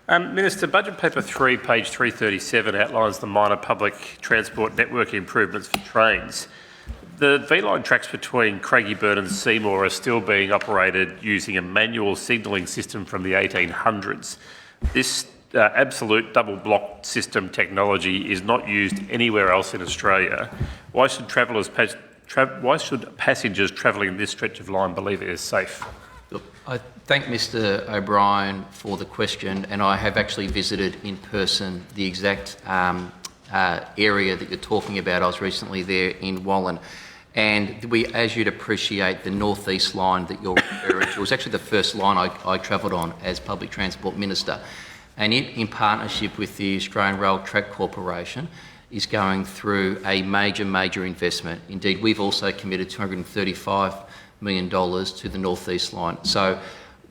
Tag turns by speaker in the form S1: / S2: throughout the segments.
S1: Minister, Budget Paper 3, page 337, outlines the minor public transport network improvements for trains. The V-line tracks between Craigieburn and Seymour are still being operated using a manual signalling system from the 1800s. This absolute double block system technology is not used anywhere else in Australia. Why should passengers travelling this stretch of line believe it is safe?
S2: Look, I thank Mr O'Brien for the question, and I have actually visited in person the exact area that you're talking about. I was recently there in Wallan, and as you'd appreciate, the North East line that you're referring to was actually the first line I travelled on as Public Transport Minister, and it, in partnership with the Australian Rail Track Corporation, is going through a major investment. Indeed, we've also committed $235 million to the North East line. So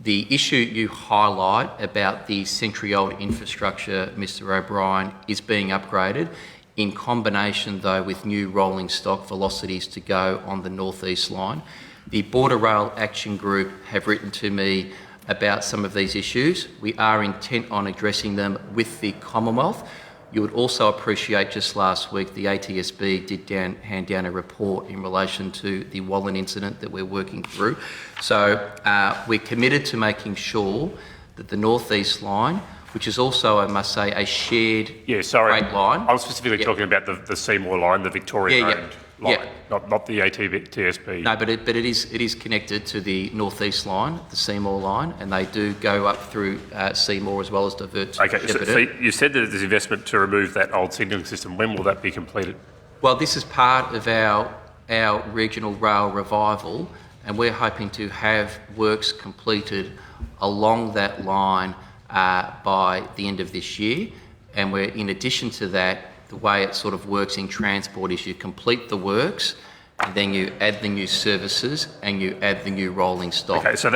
S2: the issue you highlight about the century-old infrastructure, Mr O'Brien, is being upgraded in combination, though, with new rolling stock velocities to go on the North East line. The Border Rail Action Group have written to me about some of these issues. We are intent on addressing them with the Commonwealth. You would also appreciate just last week the ATSB did hand down a report in relation to the Wallan incident that we're working through. So we're committed to making sure that the North East line, which is also, I must say, a shared freight line.
S1: I was specifically talking about the Seymour line, the Victorian-owned line, not the ATSB.
S2: No, but it is connected to the North East line, the Seymour line, and they do go up through Seymour as well as divert to Shepparton.
S1: So you said that there's investment to remove that old signalling system. When will that be completed?
S2: Well, this is part of our regional rail revival, and we're hoping to have works completed along that line by the end of this year. And we're, in addition to that, the way it sort of works in transport is you complete the works, and then you add the new services and you add the new rolling stock.
S1: Okay, so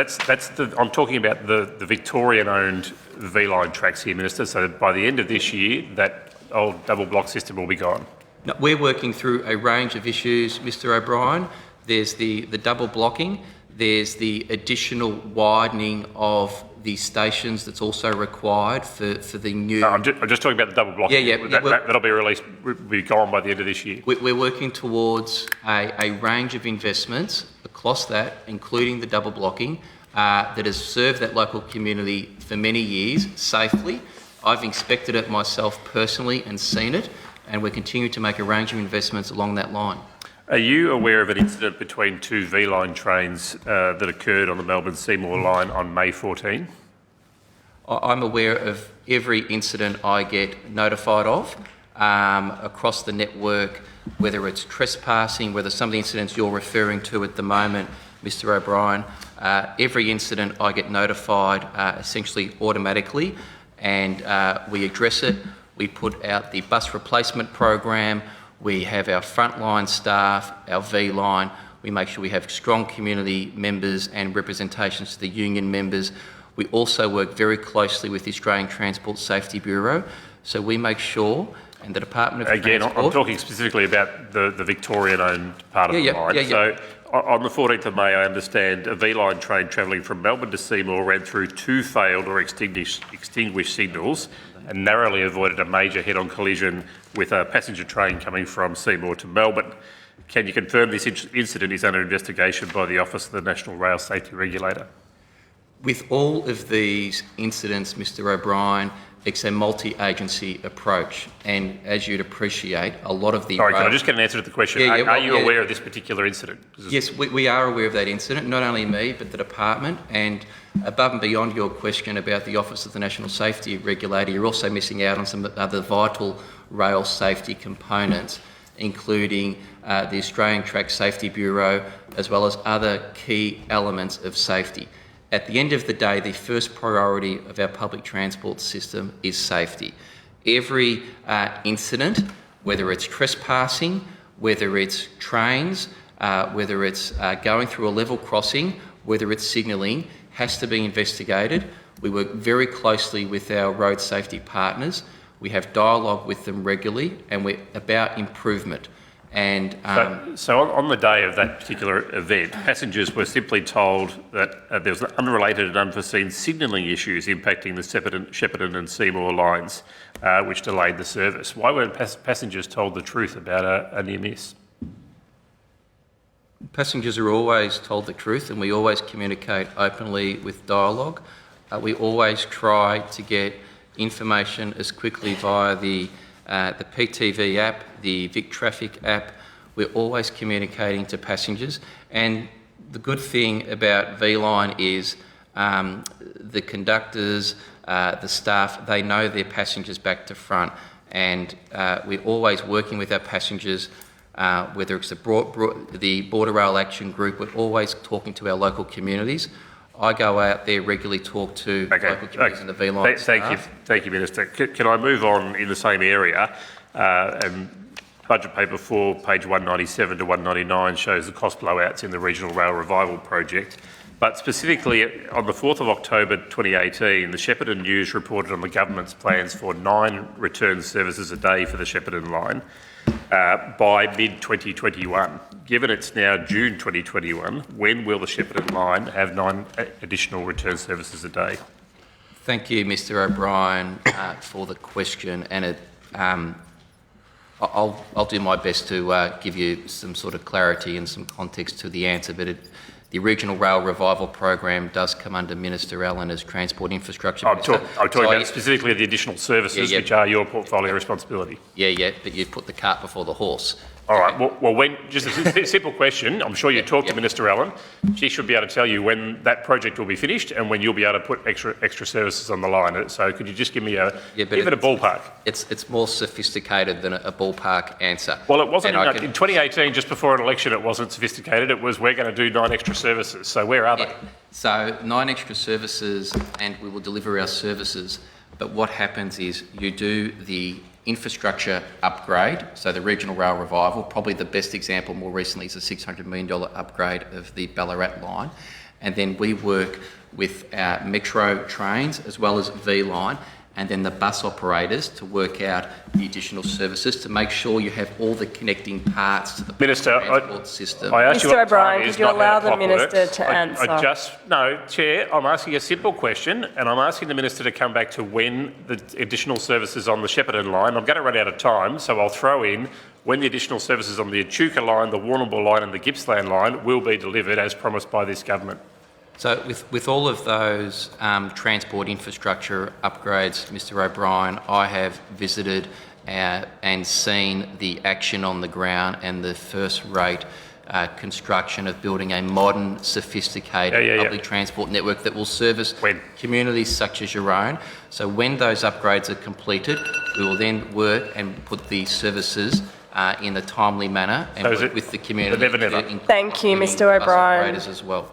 S1: I'm talking about the Victorian-owned V-line tracks here, Minister. So by the end of this year, that old double block system will be gone.
S2: No, we're working through a range of issues, Mr O'Brien. There's the double blocking. There's the additional widening of the stations that's also required for the new...
S1: No, I'm just talking about the double blocking. That'll be released, will be gone by the end of this year.
S2: We're working towards a range of investments across that, including the double blocking, that has served that local community for many years safely. I've inspected it myself personally and seen it, and we're continuing to make a range of investments along that line.
S1: Are you aware of an incident between two V-line trains that occurred on the Melbourne-Seymour line on May 14?
S2: I'm aware of every incident I get notified of across the network, whether it's trespassing, whether some of the incidents you're referring to at the moment, Mr O'Brien. Every incident I get notified essentially automatically, and we address it. We put out the bus replacement program. We have our frontline staff, our V-line. We make sure we have strong community members and representations to the union members. We also work very closely with the Australian Transport Safety Bureau. So we make sure, and the Department of Transport...
S1: Again, I'm talking specifically about the Victorian-owned part of the line. So on the 14th of May, I understand a V-line train travelling from Melbourne to Seymour ran through two failed or extinguished signals and narrowly avoided a major head-on collision with a passenger train coming from Seymour to Melbourne. Can you confirm this incident is under investigation by the Office of the National Rail Safety Regulator?
S2: With all of these incidents, Mr O'Brien, it's a multi-agency approach, and as you'd appreciate, a lot of the...
S1: Sorry, can I just get an answer to the question? Are you aware of this particular incident?
S2: Yes, we are aware of that incident, not only me, but the department, and above and beyond your question about the Office of the National Safety Regulator, you're also missing out on some other vital rail safety components, including the Australian Track Safety Bureau, as well as other key elements of safety. At the end of the day, the first priority of our public transport system is safety. Every incident, whether it's trespassing, whether it's trains, whether it's going through a level crossing, whether it's signalling, has to be investigated. We work very closely with our road safety partners. We have dialogue with them regularly, and we're about improvement. And
S1: So on the day of that particular event, passengers were simply told that there was unrelated and unforeseen signalling issues impacting the Shepparton and Seymour lines, which delayed the service. Why weren't passengers told the truth about a near miss?
S2: passengers are always told the truth, and we always communicate openly with dialogue. We always try to get information as quickly via the PTV app, the Vic Traffic app. We're always communicating to passengers, and the good thing about V-Line is the conductors, the staff, they know their passengers back to front, and we're always working with our passengers, whether it's the Border Rail Action Group. We're always talking to our local communities. I go out there regularly, talk to local communities and the V-Line staff.
S1: Thank you, Minister. Can I move on in the same area? Budget paper 4, page 197 to 199 shows the cost blowouts in the Regional Rail Revival project. But specifically, on the 4th of October 2018, the Shepparton News reported on the government's plans for 9 return services a day for the Shepparton line by mid-2021. Given it's now June 2021, when will the Shepparton line have 9 additional return services a day?
S2: Thank you, Mr O'Brien, for the question, and I'll do my best to give you some sort of clarity and some context to the answer, but the Regional Rail Revival Program does come under Minister Allen as Transport Infrastructure Minister.
S1: I'm talking about specifically the additional services, which are your portfolio responsibility.
S2: Yeah, but you've put the cart before the horse.
S1: All right, well, when, just a simple question. I'm sure you talked to Minister Allen. She should be able to tell you when that project will be finished and when you'll be able to put extra services on the line. So could you just give me even a ballpark?
S2: It's more sophisticated than a ballpark answer.
S1: Well, it wasn't in 2018, just before an election, it wasn't sophisticated. It was, we're going to do 9 extra services. So where are they?
S2: So 9 extra services, and we will deliver our services. But what happens is you do the infrastructure upgrade, so the Regional Rail Revival. Probably the best example more recently is a $600 million upgrade of the Ballarat line. And then we work with our Metro trains as well as V-Line, and then the bus operators to work out the additional services to make sure you have all the connecting parts to the transport system.
S1: I asked
S3: Mr O'Brien, could you allow the Minister to answer?
S1: No, Chair, I'm asking a simple question, and I'm asking the Minister to come back to when the additional services on the Shepparton line. I'm going to run out of time, so I'll throw in when the additional services on the Echuca line, the Warrnambool line and the Gippsland line will be delivered as promised by this government.
S2: So with all of those transport infrastructure upgrades, Mr O'Brien, I have visited and seen the action on the ground and the first-rate construction of building a modern, sophisticated public transport network that will service communities such as your own. So when those upgrades are completed, we will then work and put the services in a timely manner and work with the community.
S3: Thank you, Mr O'Brien.
S2: As well.